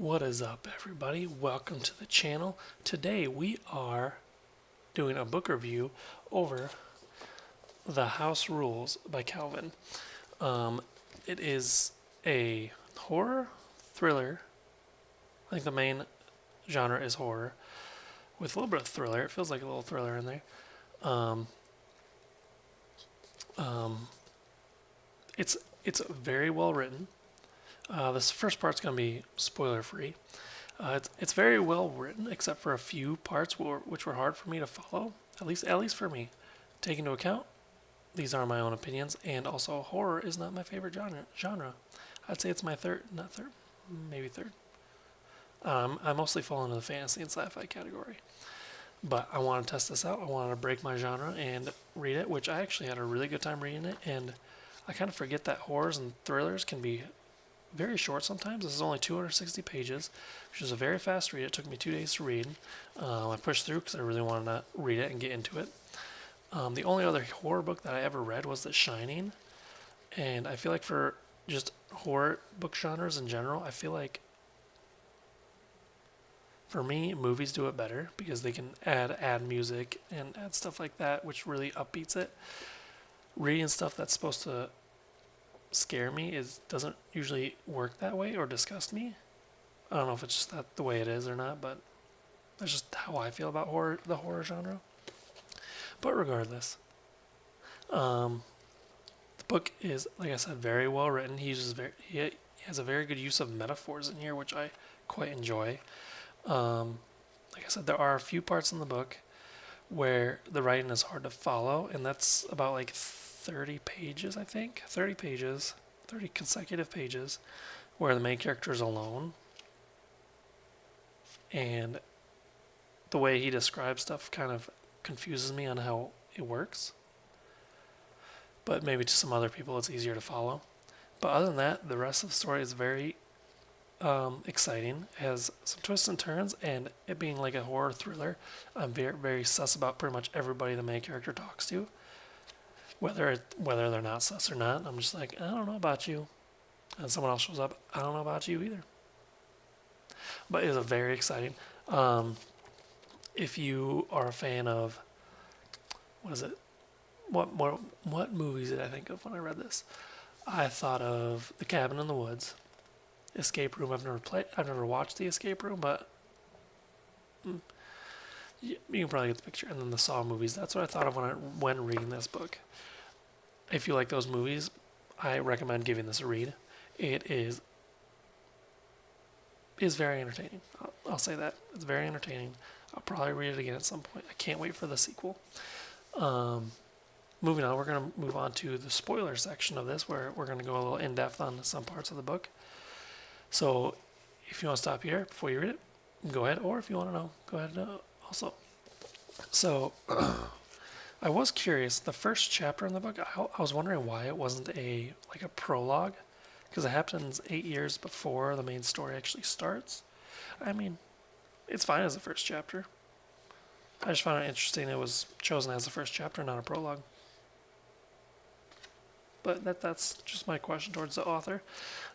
What is up, everybody? Welcome to the channel. Today we are doing a book review over The House Rules by Calvin. It is a horror thriller. I think the main genre is horror with a little bit of thriller. It feels like a little thriller in there. Um, um, it's very well written. This first part's going to be spoiler free. It's very well written, except for a few parts which were hard for me to follow. At least for me. Take into account, these are my own opinions, and also horror is not my favorite genre. I'd say it's my maybe third. I mostly fall into the fantasy and sci-fi category. But I want to test this out. I wanted to break my genre and read it, which I actually had a really good time reading it, and I kind of forget that horrors and thrillers can be very short sometimes. This is only 260 pages, which is a very fast read. It took me 2 days to read. I pushed through because I really wanted to read it and get into it. The only other horror book that I ever read was The Shining, and I feel like for just horror book genres in general, I feel like for me, movies do it better because they can add music and add stuff like that, which really upbeats it. Reading stuff that's supposed to scare me doesn't usually work that way or disgust me. I don't know if it's just that the way it is or not, but that's just how I feel about the horror genre. But regardless, the book is, like I said, very well written. He has a very good use of metaphors in here, which I quite enjoy. Like I said, there are a few parts in the book where the writing is hard to follow, and that's about like 30 pages, I think. 30 pages, 30 consecutive pages, where the main character is alone. And the way he describes stuff kind of confuses me on how it works. But maybe to some other people it's easier to follow. But other than that, the rest of the story is very exciting. It has some twists and turns, and it being like a horror thriller, I'm very, very sus about pretty much everybody the main character talks to. Whether they're not sus or not, I'm just like, I don't know about you. And someone else shows up, I don't know about you either. But it's a very exciting. If you are a fan of, what is it? What movies did I think of when I read this? I thought of The Cabin in the Woods, Escape Room. I've never watched The Escape Room, but you can probably get the picture. And then the Saw movies. That's what I thought of when reading this book. If you like those movies, I recommend giving this a read. It is very entertaining. I'll say that. It's very entertaining. I'll probably read it again at some point. I can't wait for the sequel. Moving on, we're going to move on to the spoiler section of this, where we're going to go a little in-depth on some parts of the book. So if you want to stop here before you read it, go ahead. Or if you want to know, go ahead also. So I was curious. The first chapter in the book, I was wondering why it wasn't a prologue, because it happens 8 years before the main story actually starts. I mean, it's fine as the first chapter. I just found it interesting it was chosen as the first chapter, not a prologue. But that's just my question towards the author.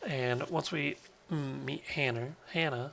And once we meet Hannah, Hannah,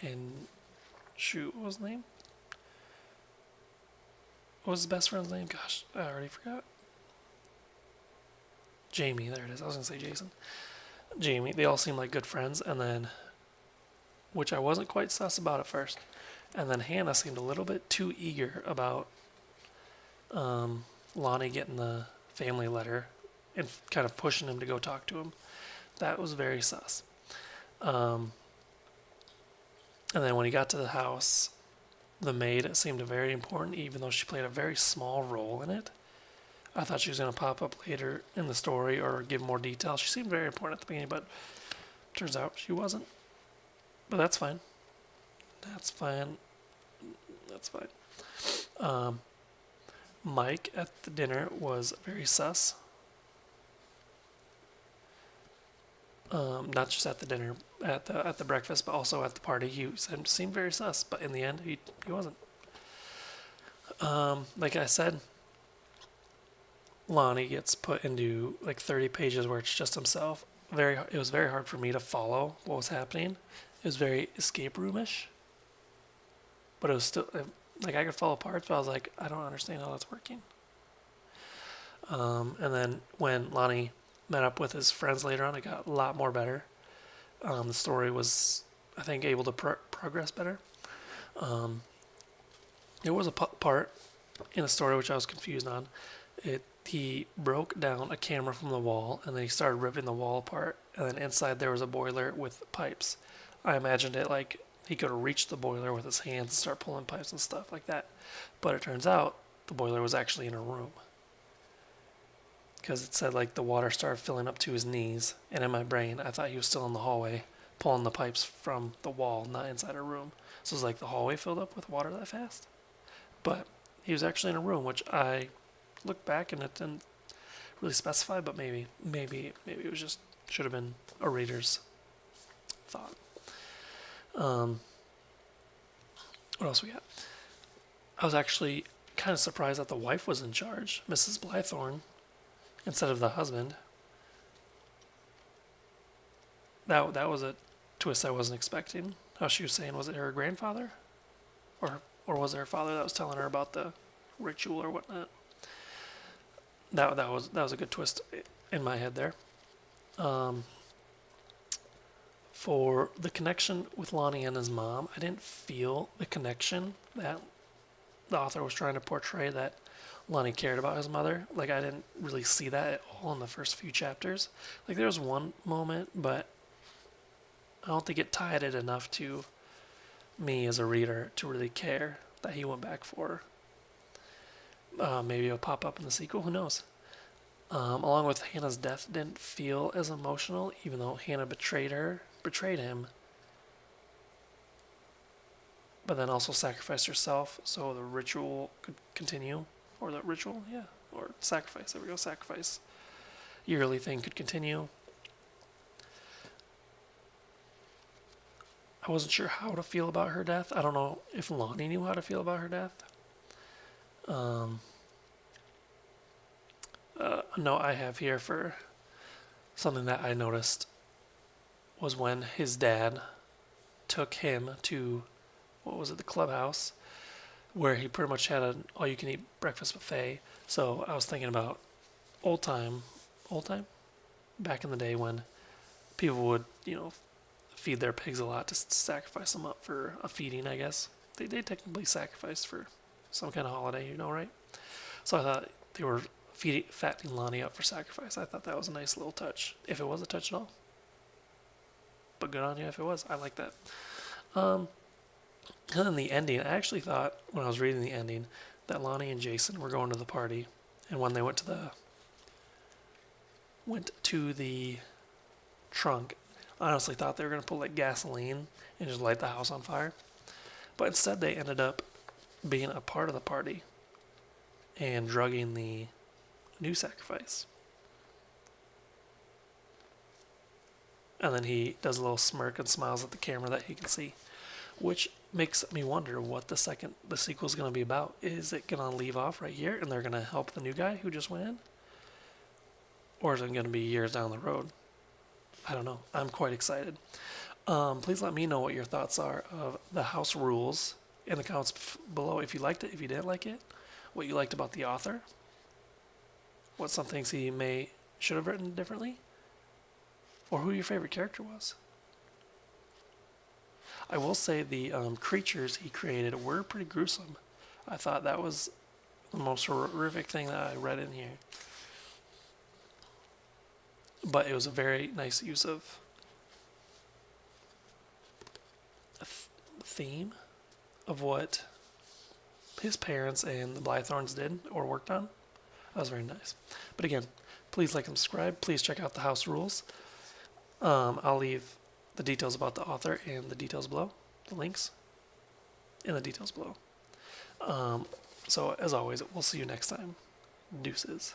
and shoot, what was his name? What was his best friend's name? Gosh, I already forgot. Jamie, there it is. I was gonna say Jason. Jamie, they all seem like good friends, and then, which I wasn't quite sus about at first, and then Hannah seemed a little bit too eager about Lonnie getting the family letter and kind of pushing him to go talk to him. That was very sus. And then when he got to the house, the maid seemed very important, even though she played a very small role in it. I thought she was going to pop up later in the story or give more detail. She seemed very important at the beginning, but turns out she wasn't. But that's fine. That's fine. Mike at the dinner was very sus. Not just at the dinner, at the breakfast, but also at the party. He seemed very sus, but in the end, he wasn't. Like I said, Lonnie gets put into like 30 pages where it's just himself. It was very hard for me to follow what was happening. It was very escape roomish, but it was still like I could follow parts, but I was like, I don't understand how that's working. And then when Lonnie met up with his friends later on, it got a lot more better. The story was, I think, able to progress better. There was a part in the story which I was confused on. He broke down a camera from the wall, and then he started ripping the wall apart, and then inside there was a boiler with pipes. I imagined it like he could reach the boiler with his hands and start pulling pipes and stuff like that. But it turns out the boiler was actually in a room. Because it said like the water started filling up to his knees, and in my brain I thought he was still in the hallway pulling the pipes from the wall, not inside a room. So it was like the hallway filled up with water that fast. But he was actually in a room, which I looked back and it didn't really specify, but maybe it was just should have been a reader's thought. What else we got? I was actually kind of surprised that the wife was in charge, Mrs. Blythorn, instead of the husband. That was a twist I wasn't expecting. How she was saying, was it her grandfather, or was it her father that was telling her about the ritual or whatnot? That was a good twist in my head there. For the connection with Lonnie and his mom, I didn't feel the connection that the author was trying to portray, that Lonnie cared about his mother. Like, I didn't really see that at all in the first few chapters. Like, there was one moment, but I don't think it tied it enough to me as a reader to really care that he went back for her. Maybe it'll pop up in the sequel, who knows? Along with Hannah's death, didn't feel as emotional, even though Hannah betrayed him, but then also sacrificed herself so the ritual could continue, or the ritual, yeah, or sacrifice. There we go, sacrifice. Yearly thing could continue. I wasn't sure how to feel about her death. I don't know if Lonnie knew how to feel about her death. A note I have here for something that I noticed was when his dad took him to, what was it, the clubhouse, where he pretty much had an all-you-can-eat breakfast buffet. So I was thinking about old time, back in the day when people would, feed their pigs a lot to sacrifice them up for a feeding, I guess. They technically sacrificed for some kind of holiday, right? So I thought they were fattening Lonnie up for sacrifice. I thought that was a nice little touch, if it was a touch at all. But good on you if it was. I like that. And then the ending, I actually thought when I was reading the ending that Lonnie and Jason were going to the party, and when they went to the trunk, I honestly thought they were going to put like gasoline and just light the house on fire. But instead they ended up being a part of the party and drugging the new sacrifice. And then he does a little smirk and smiles at the camera that he can see, which makes me wonder what the sequel is going to be about. Is it going to leave off right here and they're going to help the new guy who just went in? Or is it going to be years down the road? I don't know. I'm quite excited. Please let me know what your thoughts are of the house rules in the comments below. If you liked it, if you didn't like it, what you liked about the author, what some things he should have written differently, or who your favorite character was. I will say the creatures he created were pretty gruesome. I thought that was the most horrific thing that I read in here. But it was a very nice use of a theme of what his parents and the Blythorns did or worked on. That was very nice. But again, please like and subscribe. Please check out the house rules. I'll leave the details about the author and the details below, the links in the details below. So as always, we'll see you next time. Deuces.